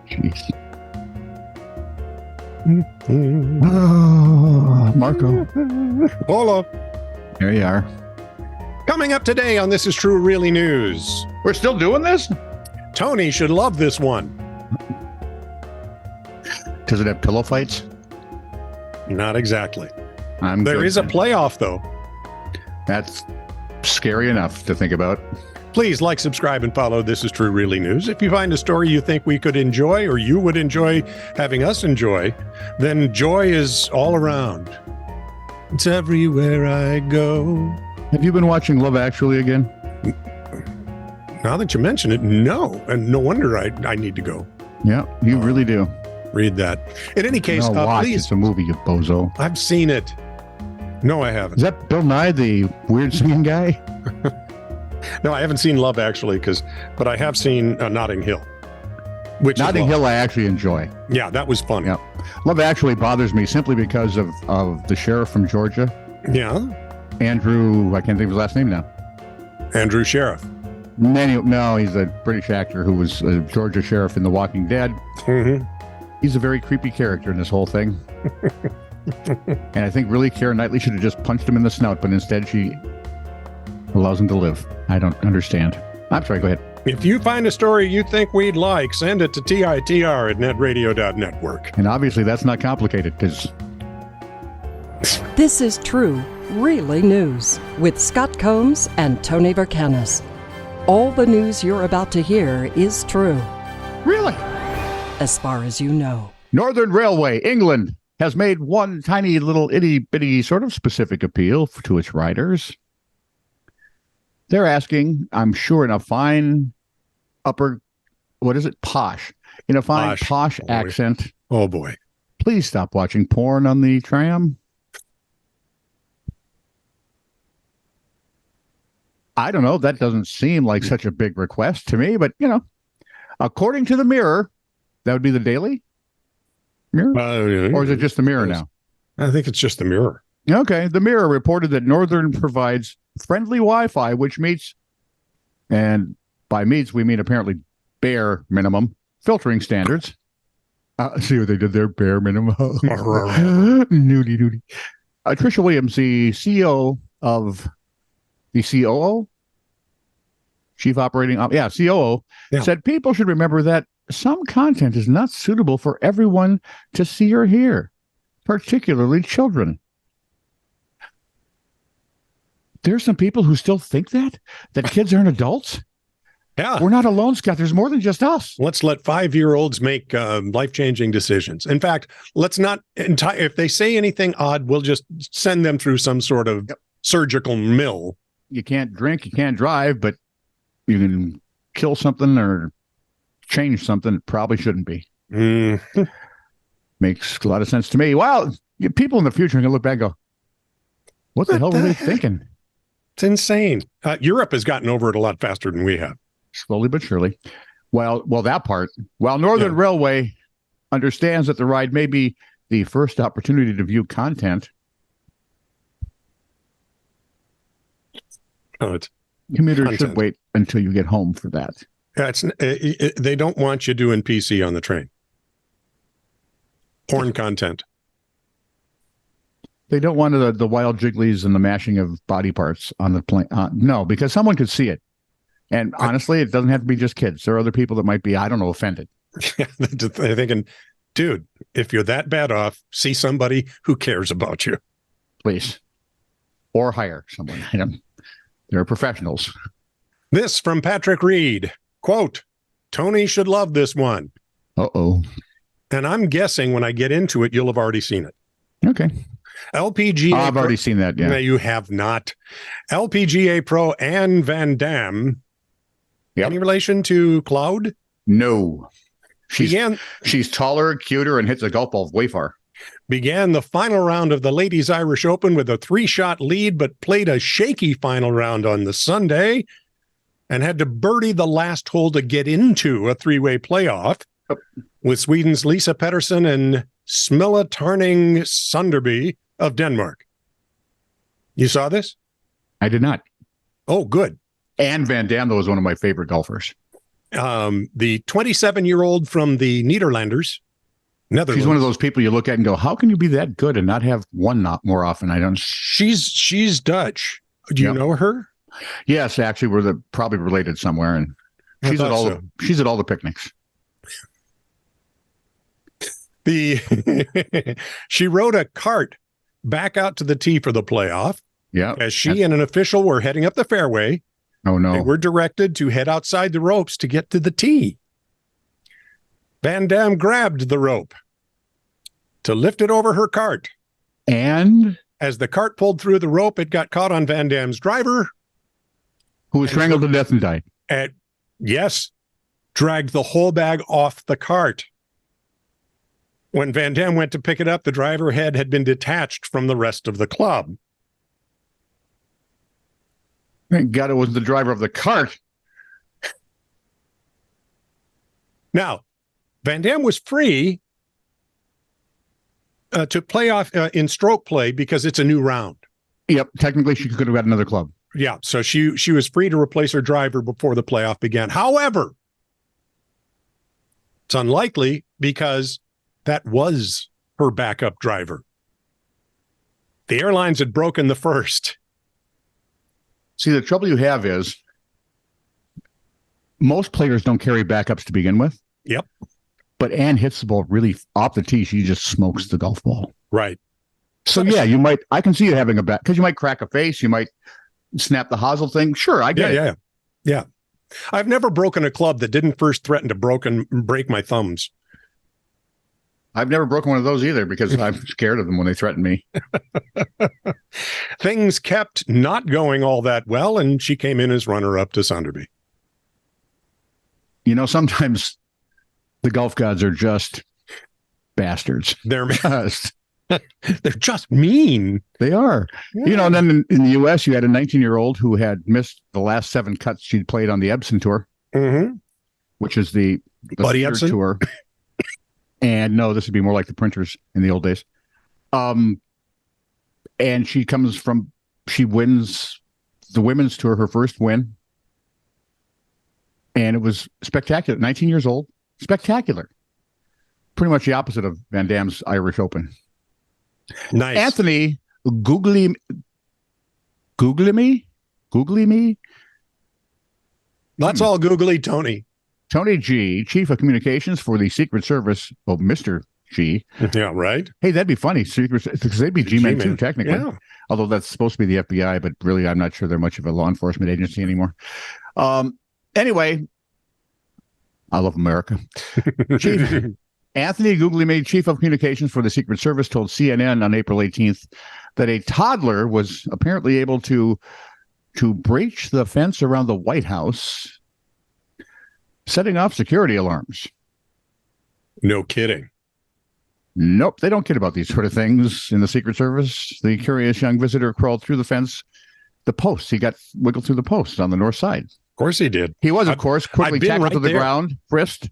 Jeez. Oh, Marco. Polo. There you are. Coming up today on This Is True Really News. We're still doing this? Tony should love this one. Does it have pillow fights? Not exactly. There is a playoff, though. That's scary enough to think about. Please like, subscribe, and follow This Is True Really News. If you find a story you think we could enjoy or you would enjoy having us enjoy, then joy is all around. It's everywhere I go. Have you been watching Love Actually again? Now that you mention it, no. And no wonder I need to go. Yeah, you really do. Read that. In any case, watch. please. It's a movie, you bozo. I've seen it. No, I haven't. Is that Bill Nye, the weird singing guy? No, I haven't seen Love Actually, but I have seen Notting Hill. Notting Hill I actually enjoy. Yeah, that was funny. Yeah. Love Actually bothers me simply because of the sheriff from Georgia. Yeah. Andrew, I can't think of his last name now. Andrew Sheriff. No, he's a British actor who was a Georgia sheriff in The Walking Dead. Mm-hmm. He's a very creepy character in this whole thing. And I think really Keira Knightley should have just punched him in the snout, but instead she allows him to live. I don't understand. I'm sorry, go ahead. If you find a story you think we'd like, send it to TITR@netradio.network. And obviously that's not complicated because... This is True, Really News with Scott Combs and Tony Varcanis. All the news you're about to hear is true, Really? as far as you know. Northern Railway, England, has made one tiny little itty-bitty sort of specific appeal to its riders. They're asking, I'm sure in a fine posh, in a fine posh accent. Oh, boy. Please stop watching porn on the tram. I don't know. That doesn't seem like such a big request to me, but, according to the Mirror, that would be the Daily Mirror? Or is it just the Mirror now? I think it's just the Mirror. Okay. The Mirror reported that Northern provides friendly Wi-Fi, which meets, and by meets, we mean apparently bare minimum filtering standards. See what they did there? Bare minimum. Nudie. Tricia Williams, the CEO of the COO, Chief Operating, COO, said people should remember that some content is not suitable for everyone to see or hear, particularly children. There's some people who still think that kids aren't adults. Yeah. We're not alone, Scott. There's more than just us. Let's let 5-year-olds make life-changing decisions. In fact, let's not, if they say anything odd, we'll just send them through some sort of surgical mill. You can't drink, you can't drive, but you can kill something or change something it probably shouldn't be. Makes a lot of sense to me. Well, people in the future are going to look back and go, what the hell were they thinking? It's insane. Europe has gotten over it a lot faster than we have. Slowly but surely. Well, that part. While Northern Railway understands that the ride may be the first opportunity to view content, commuters should wait until you get home for that. They don't want you doing PC on the train. Porn content. They don't want the wild jigglies and the mashing of body parts on the plane. No, because someone could see it. And honestly, it doesn't have to be just kids. There are other people that might be, I don't know, offended. They're thinking, dude, if you're that bad off, see somebody who cares about you. Please. Or hire someone. They're professionals. This from Patrick Reed. Quote, Tony should love this one. Uh-oh. And I'm guessing when I get into it, you'll have already seen it. Okay. LPGA. I've already seen that, yeah. No, you have not. LPGA Pro Anne Van Damme. Any relation to Cloud? No. She's taller, cuter, and hits a golf ball way far. Began the final round of the Ladies Irish Open with a 3-shot lead, but played a shaky final round on the Sunday and had to birdie the last hole to get into a 3-way playoff with Sweden's Lisa Pettersson and Smilla Tarning Sunderby of Denmark. You saw this? I did not. Oh, good. Anne Van Damme, though, was one of my favorite golfers. The 27-year-old from the Netherlands. She's one of those people you look at and go, how can you be that good and not have one not more often? I don't. She's Dutch. Do you know her? Yes, actually, we're probably related somewhere, and she's at all. She's at all the picnics. She rode a cart back out to the tee for the playoff. Yeah, as she and an official were heading up the fairway. Oh no! They were directed to head outside the ropes to get to the tee. Van Damme grabbed the rope to lift it over her cart. And as the cart pulled through the rope, it got caught on Van Damme's driver, who was strangled to death and died. Yes, dragged the whole bag off the cart. When Van Damme went to pick it up, the driver head had been detached from the rest of the club. Thank God it wasn't the driver of the cart. Now, Van Damme was free to play off in stroke play because it's a new round. Yep, technically she could have got another club. Yeah, so she was free to replace her driver before the playoff began. However, it's unlikely because that was her backup driver. The airlines had broken the first. See, the trouble you have is most players don't carry backups to begin with. Yep. But Ann hits the ball really off the tee. She just smokes the golf ball. Right. So, yeah, I can see you having a back because you might crack a face. You might snap the hosel thing. Sure, I get it. Yeah. I've never broken a club that didn't first threaten to break my thumbs. I've never broken one of those either because I'm scared of them when they threaten me. Things kept not going all that well, and she came in as runner-up to Sunderby. You know, sometimes the golf gods are just bastards. They're just mean. They are. Yeah. You know, and then in the U.S., you had a 19-year-old who had missed the last 7 cuts she'd played on the Ebsen Tour, which is the Buddy Ebsen tour. And no, this would be more like the Printers in the old days. And she wins the women's tour, her first win. And it was spectacular. 19 years old. Spectacular. Pretty much the opposite of Van Damme's Irish Open. Nice. Anthony, googly me? That's all googly, Tony. Tony G, Chief of Communications for the Secret Service. Oh, Mr. G. Yeah, right. Hey, that'd be funny. Because they'd be G-Men too, technically. Yeah. Although that's supposed to be the FBI, but really, I'm not sure they're much of a law enforcement agency anymore. Anyway, I love America. Chief Anthony Googly Me, Chief of Communications for the Secret Service, told CNN on April 18th that a toddler was apparently able to breach the fence around the White House, setting off security alarms. No kidding. Nope, they don't kid about these sort of things in the Secret Service. The curious young visitor crawled through the fence, the posts. He got wiggled through the posts on the north side. Of course he did. He was, of course, quickly tackled to the ground, frisked,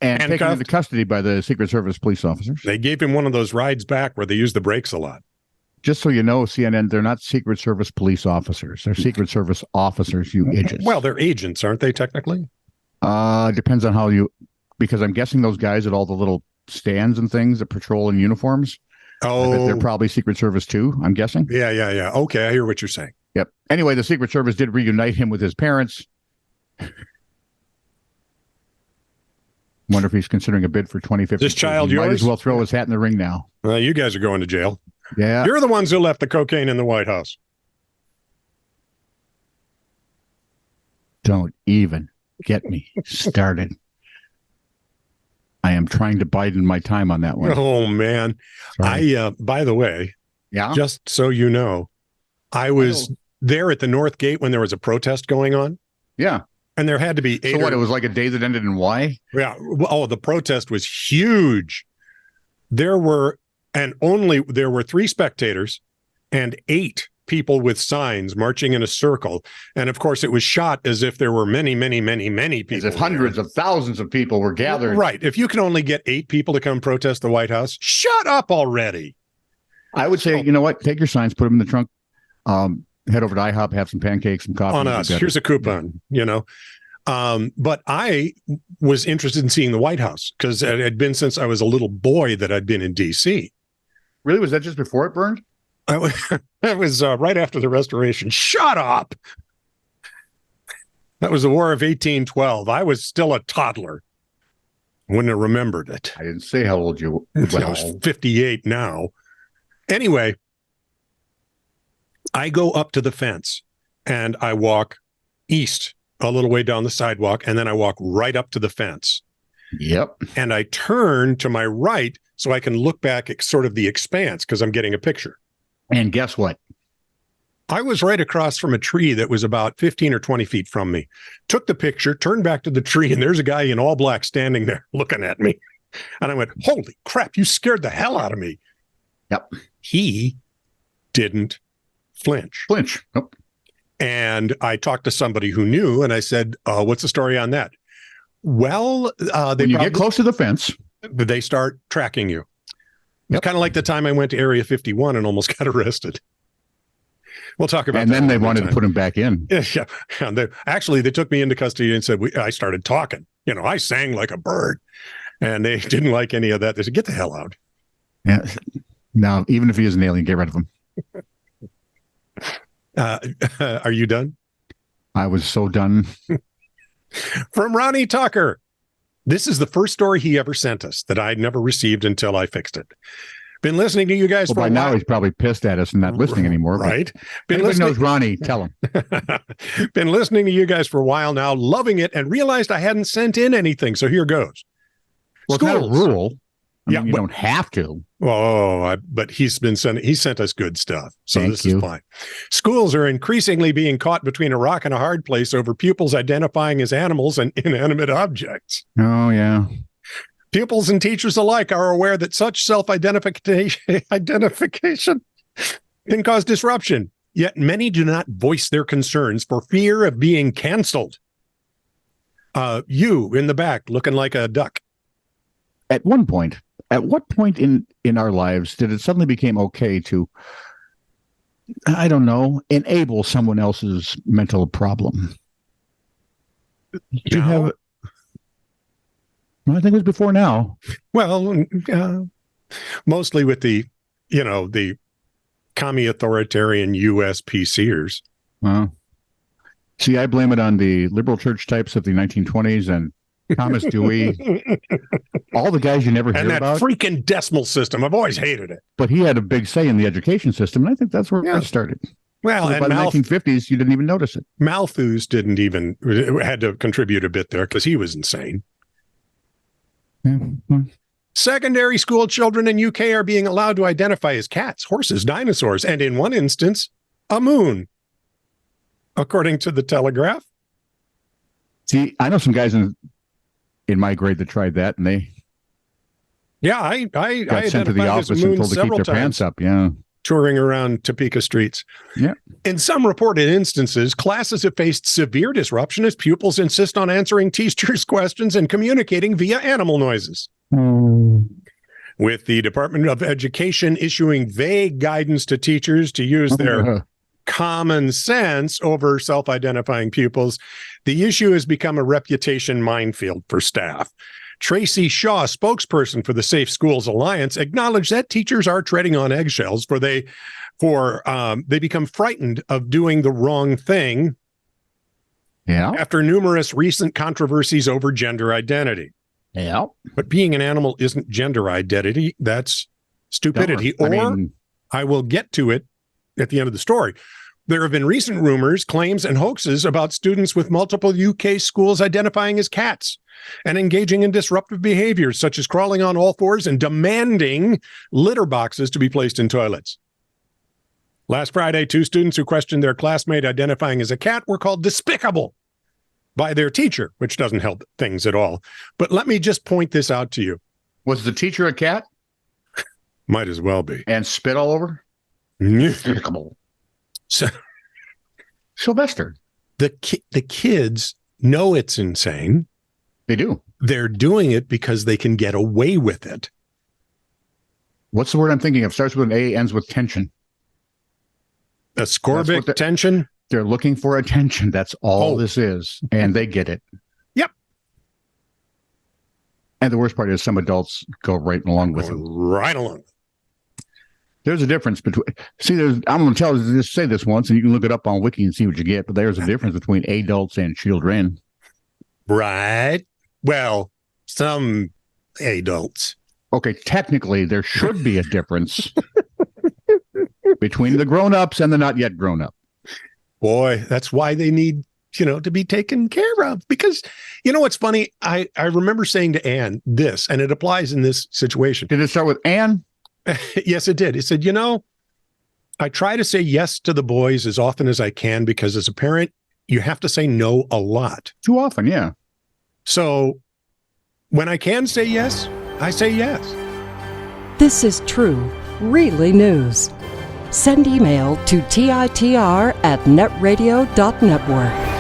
and handcuffed, taken into custody by the Secret Service police officers. They gave him one of those rides back where they use the brakes a lot. Just so you know, CNN, they're not Secret Service police officers. They're Secret Service officers, you idiots. Well, they're agents, aren't they, technically? Depends on how because I'm guessing those guys at all the little stands and things that patrol in uniforms. Oh, I bet they're probably Secret Service too, I'm guessing. Yeah. Okay, I hear what you're saying. Yep. Anyway, the Secret Service did reunite him with his parents. Wonder if he's considering a bid for 2050. This child he yours? Might as well throw his hat in the ring now. You guys are going to jail. Yeah. You're the ones who left the cocaine in the White House. Don't even get me started. I am trying to bide in my time on that one. Oh, man. Sorry. By the way, just so you know, I was there at the North Gate when there was a protest going on. Yeah. And there had to be it was like a day that ended in Y? Yeah. Oh, the protest was huge. There were 3 spectators and 8 people with signs marching in a circle. And of course, it was shot as if there were many, many, many, many people. As if hundreds of thousands of people were gathered. Right. If you can only get 8 people to come protest the White House, shut up already. I would say, you know what? Take your signs, put them in the trunk, head over to IHOP, have some pancakes, some coffee. On us. Here's a coupon, But I was interested in seeing the White House because it had been since I was a little boy that I'd been in D.C. Really? Was that just before it burned? That was right after the Restoration. Shut up! That was the War of 1812. I was still a toddler. Wouldn't have remembered it. I didn't say how old you were. I was 58 now. Anyway, I go up to the fence and I walk east a little way down the sidewalk, and then I walk right up to the fence. Yep. And I turn to my right so I can look back at sort of the expanse because I'm getting a picture. And guess what? I was right across from a tree that was about 15 or 20 feet from me. Took the picture, turned back to the tree, and there's a guy in all black standing there looking at me. And I went, holy crap, you scared the hell out of me. Yep. He didn't flinch. Nope. And I talked to somebody who knew, and I said, what's the story on that? Well, when you get close to the fence, they start tracking you. Yep. It's kind of like the time I went to Area 51 and almost got arrested. We'll talk about and that. And then they wanted to put him back in. Yeah. And they took me into custody and said, I started talking. I sang like a bird. And they didn't like any of that. They said, get the hell out. Yeah. Now, even if he is an alien, get rid of him. Are you done? I was so done. From Ronnie Tucker. This is the first story he ever sent us that I'd never received until I fixed it. Been listening to you guys for a while. By now, he's probably pissed at us and not listening anymore. Right. Anybody knows Ronnie, tell him. Been listening to you guys for a while now, loving it, and realized I hadn't sent in anything. So here goes. Well, it's not a rule. I mean, you don't have to. But he sent us good stuff. So Thank this you. is fine. Schools are increasingly being caught between a rock and a hard place over pupils identifying as animals and inanimate objects. Oh, yeah. Pupils and teachers alike are aware that such self-identification can cause disruption, yet many do not voice their concerns for fear of being canceled. You in the back looking like a duck. At what point in our lives did it suddenly become okay to, I don't know, enable someone else's mental problem? Do you have? Well, I think it was before now. Well, mostly with the commie authoritarian U.S. PCers. See, I blame it on the liberal church types of the 1920s and Thomas Dewey, all the guys you never hear about. And that freaking decimal system. I've always hated it. But he had a big say in the education system, and I think that's where it started. Well, so by the 1950s, you didn't even notice it. Malthus had to contribute a bit there because he was insane. Secondary school children in UK are being allowed to identify as cats, horses, dinosaurs, and in one instance, a moon, according to the Telegraph. See, I know some guys in my grade that tried that, and they I got sent to the office and told to keep their pants up. Yeah, touring around Topeka streets. Yeah. In some reported instances, classes have faced severe disruption as pupils insist on answering teachers' questions and communicating via animal noises. With the Department of Education issuing vague guidance to teachers to use their common sense over self-identifying pupils, the issue has become a reputation minefield for staff. Tracy Shaw, spokesperson for the Safe Schools Alliance, acknowledged that teachers are treading on eggshells for they become frightened of doing the wrong thing. Yeah. After numerous recent controversies over gender identity. Yeah. But being an animal isn't gender identity. That's stupidity. I will get to it at the end of the story. There have been recent rumors, claims, and hoaxes about students with multiple UK schools identifying as cats and engaging in disruptive behaviors, such as crawling on all fours and demanding litter boxes to be placed in toilets. Last Friday, 2 students who questioned their classmate identifying as a cat were called despicable by their teacher, which doesn't help things at all. But let me just point this out to you. Was the teacher a cat? Might as well be. And spit all over? Despicable. So, Sylvester. The kids know it's insane. They do. They're doing it because they can get away with it. What's the word I'm thinking of? Starts with an A, ends with tension. Ascorbic tension? They're looking for attention. That's all this is. And they get it. Yep. And the worst part is some adults go right along with it. Right along. There's a difference between, I'm going to just say this once, and you can look it up on Wiki and see what you get, but there's a difference between adults and children. Right. Well, some adults. Okay, technically, there should be a difference between the grown-ups and the not yet grown-up. Boy, that's why they need, to be taken care of. Because, what's funny? I remember saying to Anne this, and it applies in this situation. Did it start with Anne? Yes, it did. It said, I try to say yes to the boys as often as I can because as a parent, you have to say no a lot. Too often, yeah. So when I can say yes, I say yes. This is true, really news. Send email to TITR@netradio.network.